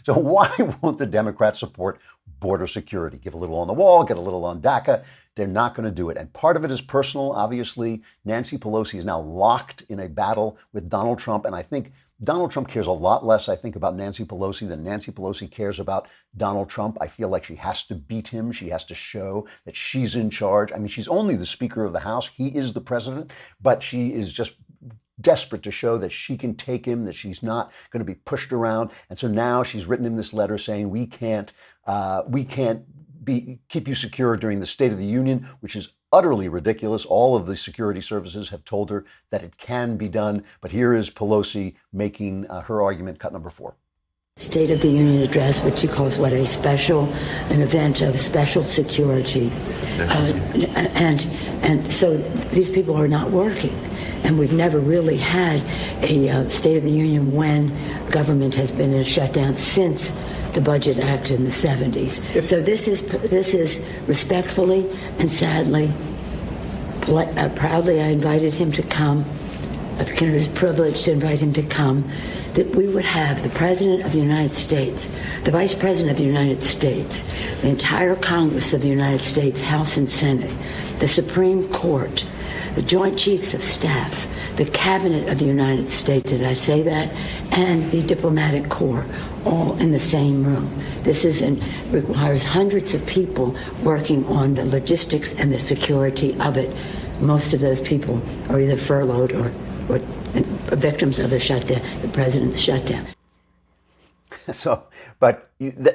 So why won't the Democrats support border security? Give a little on the wall, get a little on DACA. They're not going to do it. And part of it is personal. Obviously, Nancy Pelosi is now locked in a battle with Donald Trump. And I think Donald Trump cares a lot less, I think, about Nancy Pelosi than Nancy Pelosi cares about Donald Trump. I feel like she has to beat him. She has to show that she's in charge. I mean, she's only the Speaker of the House. He is the president, but she is just desperate to show that she can take him, that she's not going to be pushed around. And so now she's written him this letter saying we can't keep you secure during the State of the Union, which is utterly ridiculous. All of the security services have told her that it can be done. But here is Pelosi making her argument, cut number 4. State of the Union address, which he calls an event of special security. And so these people are not working. And we've never really had a State of the Union when government has been in a shutdown since the Budget Act in the 70s. So this is respectfully and sadly, proudly I invited him to come. I consider it a privilege to invite him to come, that we would have the President of the United States, the Vice President of the United States, the entire Congress of the United States, House and Senate, the Supreme Court, the Joint Chiefs of Staff, the Cabinet of the United States, did I say that? And the Diplomatic Corps, all in the same room. This requires hundreds of people working on the logistics and the security of it. Most of those people are either furloughed or victims of the shutdown, the president's shutdown. So, but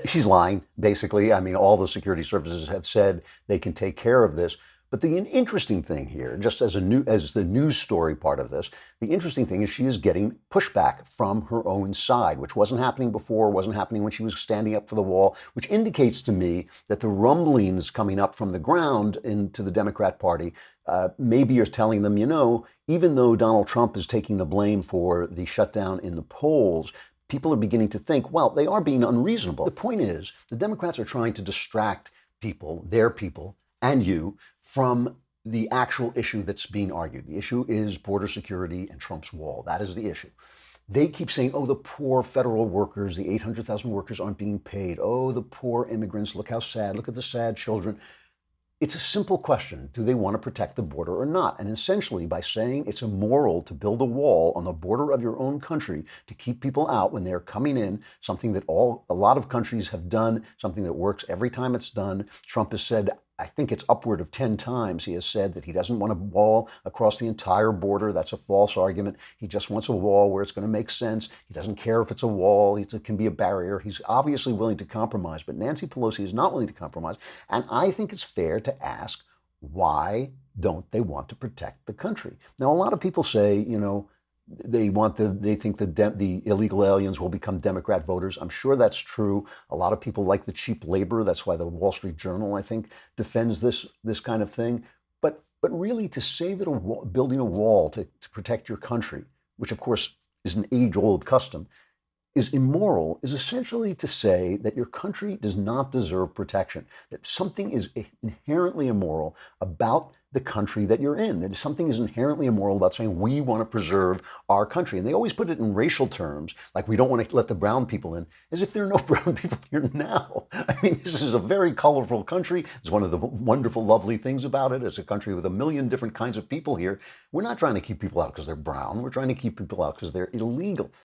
she's lying, basically. I mean, all the security services have said they can take care of this. But the interesting thing here, just as the news story part of this, the interesting thing is she is getting pushback from her own side, which wasn't happening before, wasn't happening when she was standing up for the wall, which indicates to me that the rumblings coming up from the ground into the Democrat Party maybe are telling them, even though Donald Trump is taking the blame for the shutdown in the polls, people are beginning to think, well, they are being unreasonable. The point is, the Democrats are trying to distract people, their people, and you, from the actual issue that's being argued. The issue is border security and Trump's wall. That is the issue. They keep saying, oh, the poor federal workers, the 800,000 workers aren't being paid. Oh, the poor immigrants, look how sad, look at the sad children. It's a simple question. Do they want to protect the border or not? And essentially, by saying it's immoral to build a wall on the border of your own country to keep people out when they're coming in, something that a lot of countries have done, something that works every time it's done. Trump has said, I think it's upward of 10 times, he has said that he doesn't want a wall across the entire border. That's a false argument. He just wants a wall where it's going to make sense. He doesn't care if it's a wall. It can be a barrier. He's obviously willing to compromise, but Nancy Pelosi is not willing to compromise. And I think it's fair to ask, why don't they want to protect the country? Now, a lot of people say, they think the illegal aliens will become Democrat voters. I'm sure that's true. A lot of people like the cheap labor. That's why the Wall Street Journal, I think, defends this kind of thing. But really, to say that building a wall to protect your country, which of course is an age-old custom, is immoral, is essentially to say that your country does not deserve protection, that something is inherently immoral about the country that you're in, that something is inherently immoral about saying we want to preserve our country. And they always put it in racial terms, like we don't want to let the brown people in, as if there are no brown people here now. I mean, this is a very colorful country. It's one of the wonderful, lovely things about it. It's a country with a million different kinds of people here. We're not trying to keep people out because they're brown. We're trying to keep people out because they're illegal.